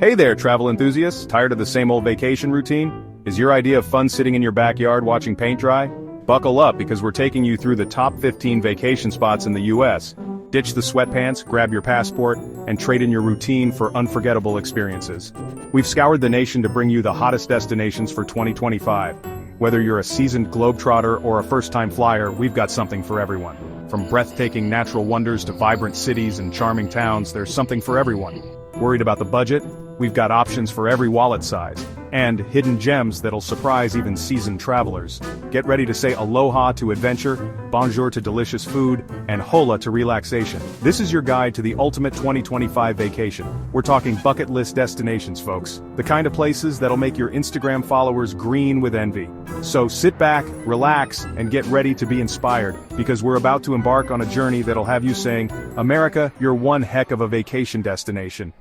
Hey there, travel enthusiasts. Tired of the same old vacation routine? Is your idea of fun sitting in your backyard watching paint dry? Buckle up because we're taking you through the top 15 vacation spots in the US. Ditch the sweatpants, grab your passport, and trade in your routine for unforgettable experiences. We've scoured the nation to bring you the hottest destinations for 2025. Whether you're a seasoned globetrotter or a first-time flyer, we've got something for everyone. From breathtaking natural wonders to vibrant cities and charming towns, there's something for everyone. Worried about the budget? We've got options for every wallet size. And hidden gems that'll surprise even seasoned travelers. Get ready to say aloha to adventure, bonjour to delicious food, and hola to relaxation. This is your guide to the ultimate 2025 vacation. We're talking bucket list destinations, folks. The kind of places that'll make your Instagram followers green with envy. So sit back, relax, and get ready to be inspired, because we're about to embark on a journey that'll have you saying, America, you're one heck of a vacation destination.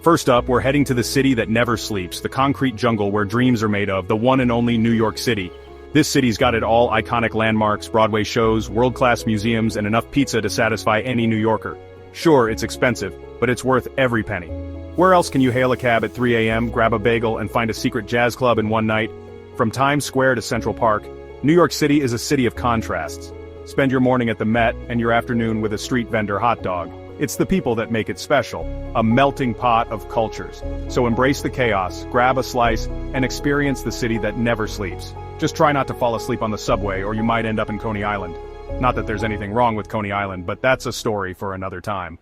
First up, we're heading to the city that never sleeps, the concrete jungle where dreams are made of, the one and only New York City. This city's got it all: iconic landmarks, Broadway shows, world-class museums, and enough pizza to satisfy any New Yorker. Sure, it's expensive, but it's worth every penny. Where else can you hail a cab at 3 a.m., grab a bagel, and find a secret jazz club in one night? From Times Square to Central Park, New York City is a city of contrasts. Spend your morning at the Met and your afternoon with a street vendor hot dog. It's the people that make it special, a melting pot of cultures. So embrace the chaos, grab a slice, and experience the city that never sleeps. Just try not to fall asleep on the subway or you might end up in Coney Island. Not that there's anything wrong with Coney Island, but that's a story for another time.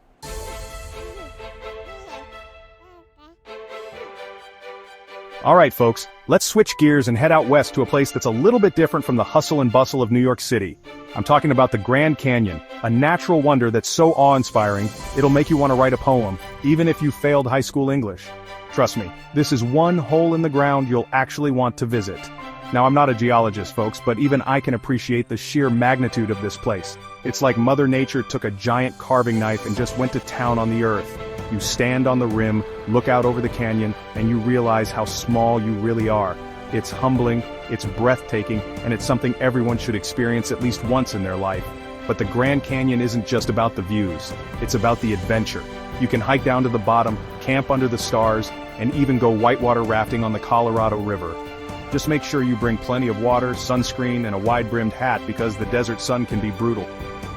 Alright folks, let's switch gears and head out west to a place that's a little bit different from the hustle and bustle of New York City. I'm talking about the Grand Canyon, a natural wonder that's so awe-inspiring, it'll make you want to write a poem, even if you failed high school English. Trust me, this is one hole in the ground you'll actually want to visit. Now I'm not a geologist folks, but even I can appreciate the sheer magnitude of this place. It's like Mother Nature took a giant carving knife and just went to town on the earth. You stand on the rim, look out over the canyon, and you realize how small you really are. It's humbling, it's breathtaking, and it's something everyone should experience at least once in their life. But the Grand Canyon isn't just about the views, it's about the adventure. You can hike down to the bottom, camp under the stars, and even go whitewater rafting on the Colorado River. Just make sure you bring plenty of water, sunscreen, and a wide-brimmed hat because the desert sun can be brutal.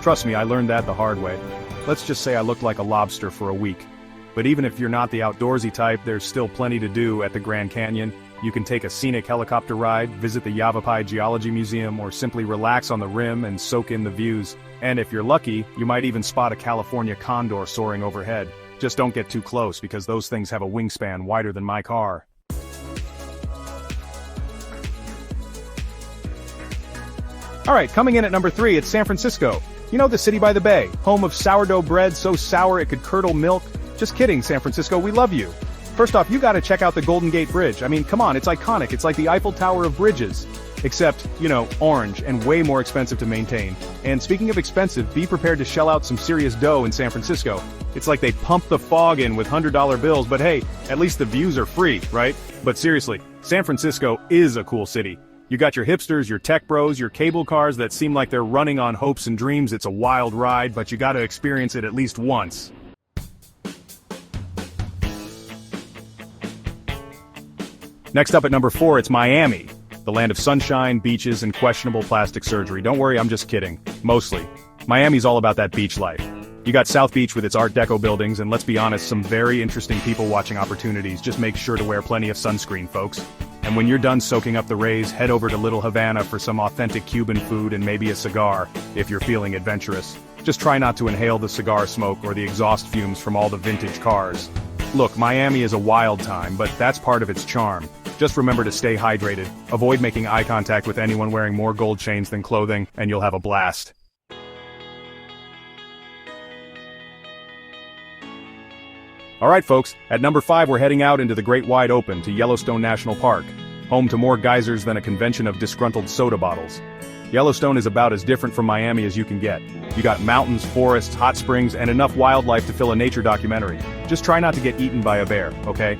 Trust me, I learned that the hard way. Let's just say I looked like a lobster for a week. But even if you're not the outdoorsy type, there's still plenty to do at the Grand Canyon. You can take a scenic helicopter ride, visit the Yavapai Geology Museum, or simply relax on the rim and soak in the views. And if you're lucky, you might even spot a California condor soaring overhead. Just don't get too close because those things have a wingspan wider than my car. Alright, coming in at number 3, it's San Francisco. You know, the city by the bay, home of sourdough bread so sour it could curdle milk. Just kidding, San Francisco, we love you. First off, you gotta check out the Golden Gate Bridge. I mean, come on, it's iconic. It's like the Eiffel Tower of bridges. Except, you know, orange and way more expensive to maintain. And speaking of expensive, be prepared to shell out some serious dough in San Francisco. It's like they pump the fog in with $100 bills, but hey, at least the views are free, right? But seriously, San Francisco is a cool city. You got your hipsters, your tech bros, your cable cars that seem like they're running on hopes and dreams. It's a wild ride, but you gotta experience it at least once. Next up at number 4, it's Miami, the land of sunshine, beaches, and questionable plastic surgery. Don't worry, I'm just kidding. Mostly. Miami's all about that beach life. You got South Beach with its Art Deco buildings, and let's be honest, some very interesting people-watching opportunities. Just make sure to wear plenty of sunscreen, folks. And when you're done soaking up the rays, head over to Little Havana for some authentic Cuban food and maybe a cigar, if you're feeling adventurous. Just try not to inhale the cigar smoke or the exhaust fumes from all the vintage cars. Look, Miami is a wild time, but that's part of its charm. Just remember to stay hydrated, avoid making eye contact with anyone wearing more gold chains than clothing, and you'll have a blast. Alright folks, at number 5 we're heading out into the great wide open to Yellowstone National Park, home to more geysers than a convention of disgruntled soda bottles. Yellowstone is about as different from Miami as you can get. You got mountains, forests, hot springs, and enough wildlife to fill a nature documentary. Just try not to get eaten by a bear, okay?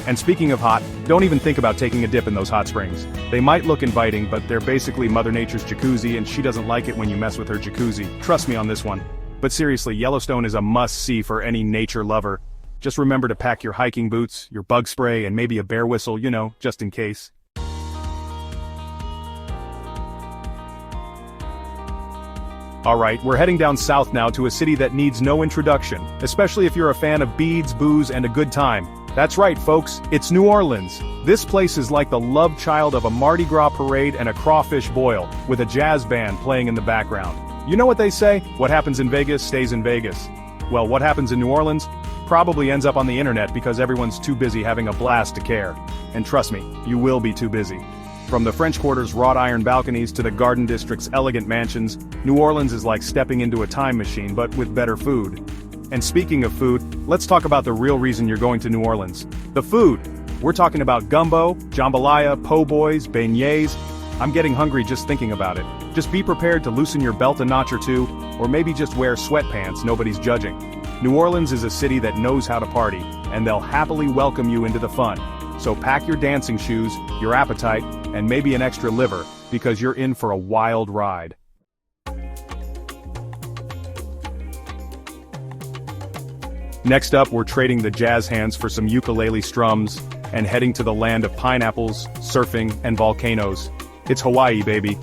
And speaking of hot, don't even think about taking a dip in those hot springs. They might look inviting, but they're basically Mother Nature's jacuzzi, and she doesn't like it when you mess with her jacuzzi. Trust me on this one. But seriously, Yellowstone is a must-see for any nature lover. Just remember to pack your hiking boots, your bug spray, and maybe a bear whistle, just in case. Alright, we're heading down south now to a city that needs no introduction, especially if you're a fan of beads, booze, and a good time. That's right, folks, it's New Orleans. This place is like the love child of a Mardi Gras parade and a crawfish boil, with a jazz band playing in the background. You know what they say? What happens in Vegas stays in Vegas. Well, what happens in New Orleans? Probably ends up on the internet because everyone's too busy having a blast to care. And trust me, you will be too busy. From the French Quarter's wrought iron balconies to the Garden District's elegant mansions, New Orleans is like stepping into a time machine but with better food. And speaking of food, let's talk about the real reason you're going to New Orleans. The food! We're talking about gumbo, jambalaya, po' boys, beignets. I'm getting hungry just thinking about it. Just be prepared to loosen your belt a notch or two, or maybe just wear sweatpants, nobody's judging. New Orleans is a city that knows how to party, and they'll happily welcome you into the fun. So pack your dancing shoes, your appetite, and maybe an extra liver, because you're in for a wild ride. Next up, we're trading the jazz hands for some ukulele strums, and heading to the land of pineapples, surfing, and volcanoes. It's Hawaii, baby.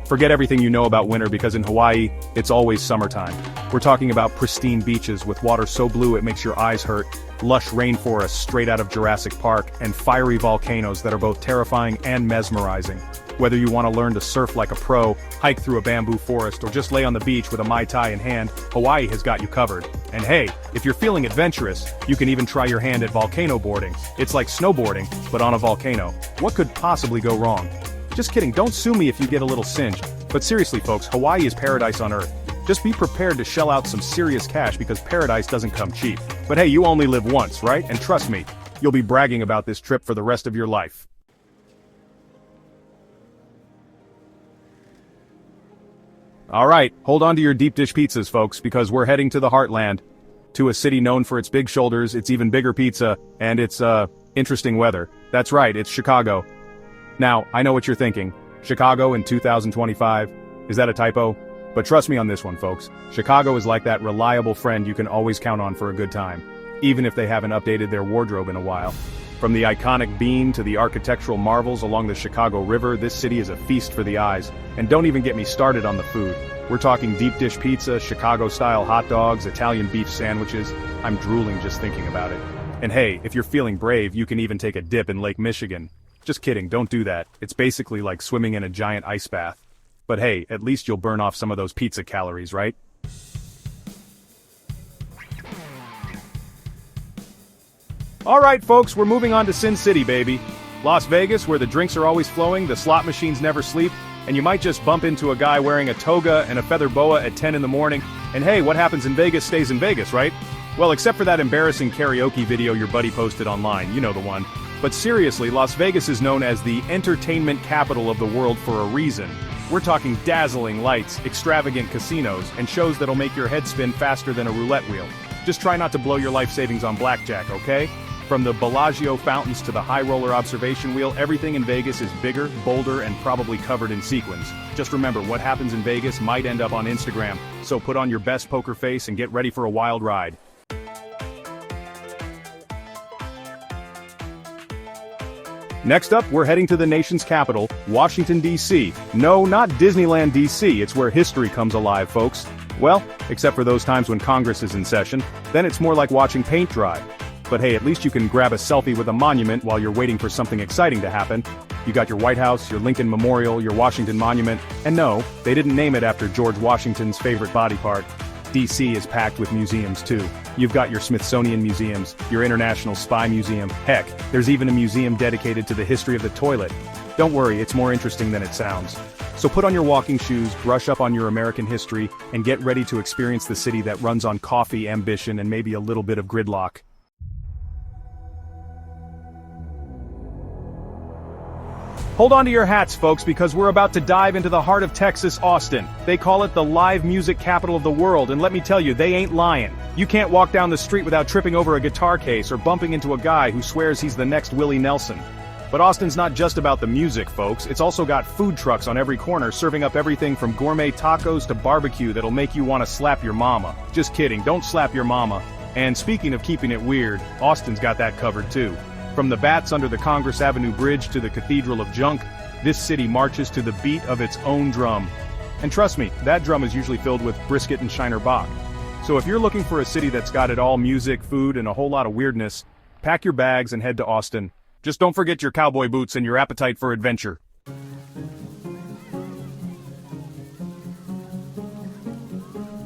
Forget everything you know about winter because in Hawaii, it's always summertime. We're talking about pristine beaches with water so blue it makes your eyes hurt, lush rainforests straight out of Jurassic Park, and fiery volcanoes that are both terrifying and mesmerizing. Whether you want to learn to surf like a pro, hike through a bamboo forest, or just lay on the beach with a Mai Tai in hand, Hawaii has got you covered. And hey, if you're feeling adventurous, you can even try your hand at volcano boarding. It's like snowboarding, but on a volcano. What could possibly go wrong? Just kidding, don't sue me if you get a little singed. But seriously folks, Hawaii is paradise on earth. Just be prepared to shell out some serious cash because paradise doesn't come cheap. But hey, you only live once, right? And trust me, you'll be bragging about this trip for the rest of your life. Alright, hold on to your deep dish pizzas folks, because we're heading to the heartland. To a city known for its big shoulders, its even bigger pizza, and its, interesting weather. That's right, it's Chicago. Now, I know what you're thinking. Chicago in 2025? Is that a typo? But trust me on this one, folks. Chicago is like that reliable friend you can always count on for a good time, even if they haven't updated their wardrobe in a while. From the iconic bean to the architectural marvels along the Chicago River, this city is a feast for the eyes. And don't even get me started on the food. We're talking deep dish pizza, Chicago-style hot dogs, Italian beef sandwiches. I'm drooling just thinking about it. And hey, if you're feeling brave, you can even take a dip in Lake Michigan. Just kidding, don't do that. It's basically like swimming in a giant ice bath. But hey, at least you'll burn off some of those pizza calories, right? Alright folks, we're moving on to Sin City, baby. Las Vegas, where the drinks are always flowing, the slot machines never sleep, and you might just bump into a guy wearing a toga and a feather boa at 10 in the morning. And hey, what happens in Vegas stays in Vegas, right? Well, except for that embarrassing karaoke video your buddy posted online, you know the one. But seriously, Las Vegas is known as the entertainment capital of the world for a reason. We're talking dazzling lights, extravagant casinos, and shows that'll make your head spin faster than a roulette wheel. Just try not to blow your life savings on blackjack, okay? From the Bellagio fountains to the high roller observation wheel, everything in Vegas is bigger, bolder, and probably covered in sequins. Just remember, what happens in Vegas might end up on Instagram, so put on your best poker face and get ready for a wild ride. Next up, we're heading to the nation's capital, Washington, D.C. No, not Disneyland, D.C., it's where history comes alive, folks. Well, except for those times when Congress is in session, then it's more like watching paint dry. But hey, at least you can grab a selfie with a monument while you're waiting for something exciting to happen. You got your White House, your Lincoln Memorial, your Washington Monument, and no, they didn't name it after George Washington's favorite body part. DC is packed with museums too. You've got your Smithsonian museums, your International Spy Museum, heck, there's even a museum dedicated to the history of the toilet. Don't worry, it's more interesting than it sounds. So put on your walking shoes, brush up on your American history, and get ready to experience the city that runs on coffee, ambition, and maybe a little bit of gridlock. Hold on to your hats, folks, because we're about to dive into the heart of Texas, Austin. They call it the live music capital of the world, and let me tell you, they ain't lying. You can't walk down the street without tripping over a guitar case or bumping into a guy who swears he's the next Willie Nelson. But Austin's not just about the music, folks. It's also got food trucks on every corner serving up everything from gourmet tacos to barbecue that'll make you want to slap your mama. Just kidding, don't slap your mama. And speaking of keeping it weird, Austin's got that covered too. From the bats under the Congress Avenue Bridge to the Cathedral of Junk, this city marches to the beat of its own drum. And trust me, that drum is usually filled with brisket and Shiner Bock. So if you're looking for a city that's got it all, music, food, and a whole lot of weirdness, pack your bags and head to Austin. Just don't forget your cowboy boots and your appetite for adventure.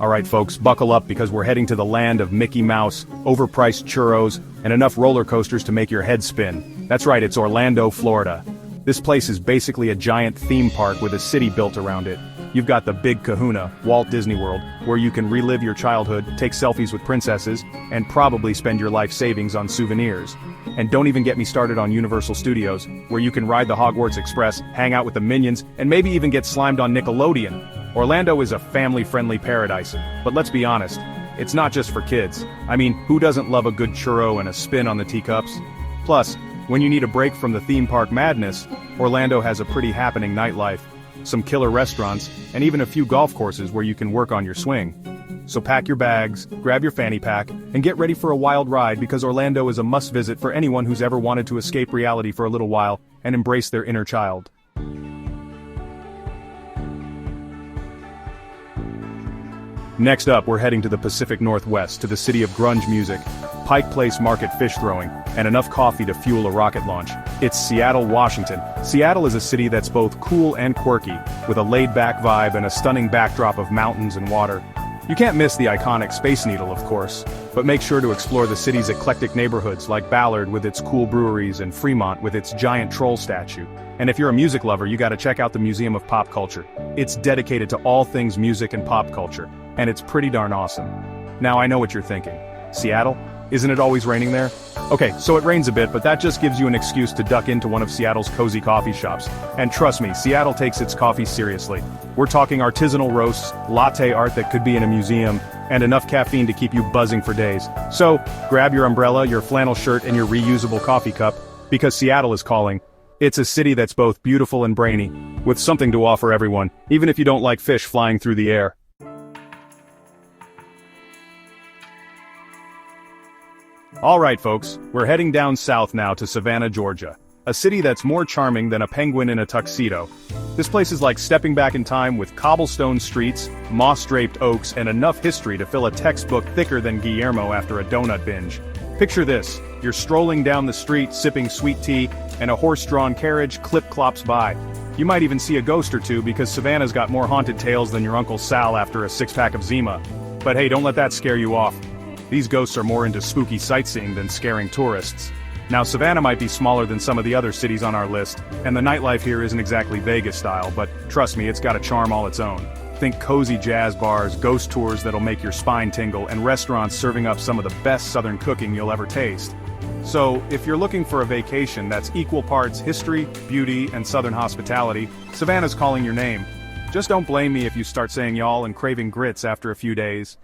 Alright folks, buckle up because we're heading to the land of Mickey Mouse, overpriced churros, and enough roller coasters to make your head spin. That's right, it's Orlando, Florida. This place is basically a giant theme park with a city built around it. You've got the Big Kahuna, Walt Disney World, where you can relive your childhood, take selfies with princesses, and probably spend your life savings on souvenirs. And don't even get me started on Universal Studios, where you can ride the Hogwarts Express, hang out with the Minions, and maybe even get slimed on Nickelodeon. Orlando is a family-friendly paradise, but let's be honest, it's not just for kids. I mean, who doesn't love a good churro and a spin on the teacups? Plus, when you need a break from the theme park madness, Orlando has a pretty happening nightlife, some killer restaurants, and even a few golf courses where you can work on your swing. So pack your bags, grab your fanny pack, and get ready for a wild ride because Orlando is a must-visit for anyone who's ever wanted to escape reality for a little while and embrace their inner child. Next up, we're heading to the Pacific Northwest, to the city of grunge music, Pike Place Market fish throwing, and enough coffee to fuel a rocket launch. It's Seattle, Washington. Seattle is a city that's both cool and quirky, with a laid-back vibe and a stunning backdrop of mountains and water. You can't miss the iconic Space Needle, of course, but make sure to explore the city's eclectic neighborhoods like Ballard with its cool breweries and Fremont with its giant troll statue. And if you're a music lover, you gotta check out the Museum of Pop Culture. It's dedicated to all things music and pop culture, and it's pretty darn awesome. Now I know what you're thinking. Seattle? Isn't it always raining there? Okay, so it rains a bit, but that just gives you an excuse to duck into one of Seattle's cozy coffee shops. And trust me, Seattle takes its coffee seriously. We're talking artisanal roasts, latte art that could be in a museum, and enough caffeine to keep you buzzing for days. So, grab your umbrella, your flannel shirt, and your reusable coffee cup, because Seattle is calling. It's a city that's both beautiful and brainy, with something to offer everyone, even if you don't like fish flying through the air. Alright folks, we're heading down south now to Savannah, Georgia. A city that's more charming than a penguin in a tuxedo. This place is like stepping back in time with cobblestone streets, moss-draped oaks, and enough history to fill a textbook thicker than Guillermo after a donut binge. Picture this, you're strolling down the street sipping sweet tea, and a horse-drawn carriage clip-clops by. You might even see a ghost or two because Savannah's got more haunted tales than your Uncle Sal after a six-pack of Zima. But hey, don't let that scare you off. These ghosts are more into spooky sightseeing than scaring tourists. Now Savannah might be smaller than some of the other cities on our list, and the nightlife here isn't exactly Vegas style, but trust me, it's got a charm all its own. Think cozy jazz bars, ghost tours that'll make your spine tingle, and restaurants serving up some of the best southern cooking you'll ever taste. So, if you're looking for a vacation that's equal parts history, beauty, and southern hospitality, Savannah's calling your name. Just don't blame me if you start saying y'all and craving grits after a few days.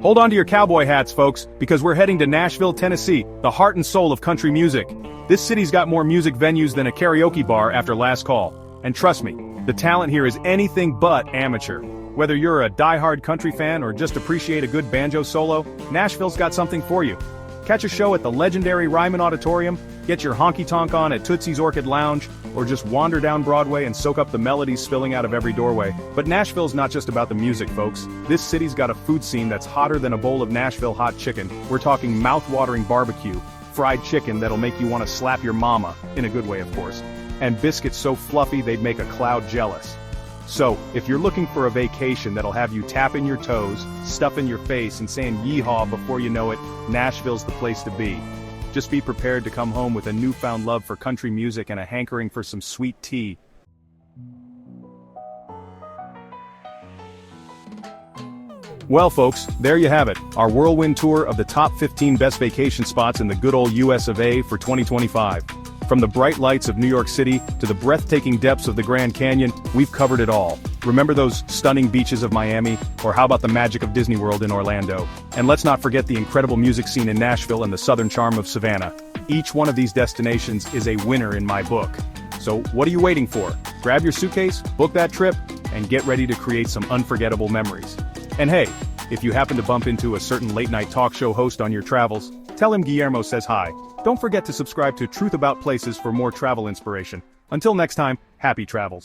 Hold on to your cowboy hats, folks, because we're heading to Nashville, Tennessee, the heart and soul of country music. This city's got more music venues than a karaoke bar after last call. And trust me, the talent here is anything but amateur. Whether you're a die-hard country fan or just appreciate a good banjo solo, Nashville's got something for you. Catch a show at the legendary Ryman Auditorium, get your honky-tonk on at Tootsie's Orchid Lounge, or just wander down Broadway and soak up the melodies spilling out of every doorway. But Nashville's not just about the music, folks. This city's got a food scene that's hotter than a bowl of Nashville hot chicken. We're talking mouth-watering barbecue, fried chicken that'll make you want to slap your mama, in a good way of course, and biscuits so fluffy they'd make a cloud jealous. So, if you're looking for a vacation that'll have you tapping your toes, stuffing your face, and saying yeehaw before you know it, Nashville's the place to be. Just be prepared to come home with a newfound love for country music and a hankering for some sweet tea. Well folks, there you have it, our whirlwind tour of the top 15 best vacation spots in the good old US of A for 2025. From the bright lights of New York City to the breathtaking depths of the Grand Canyon, we've covered it all. Remember those stunning beaches of Miami? Or how about the magic of Disney World in Orlando? And let's not forget the incredible music scene in Nashville and the southern charm of Savannah. Each one of these destinations is a winner in my book. So what are you waiting for? Grab your suitcase, book that trip, and get ready to create some unforgettable memories. And hey, if you happen to bump into a certain late-night talk show host on your travels, tell him Guillermo says hi. Don't forget to subscribe to Truth About Places for more travel inspiration. Until next time, happy travels.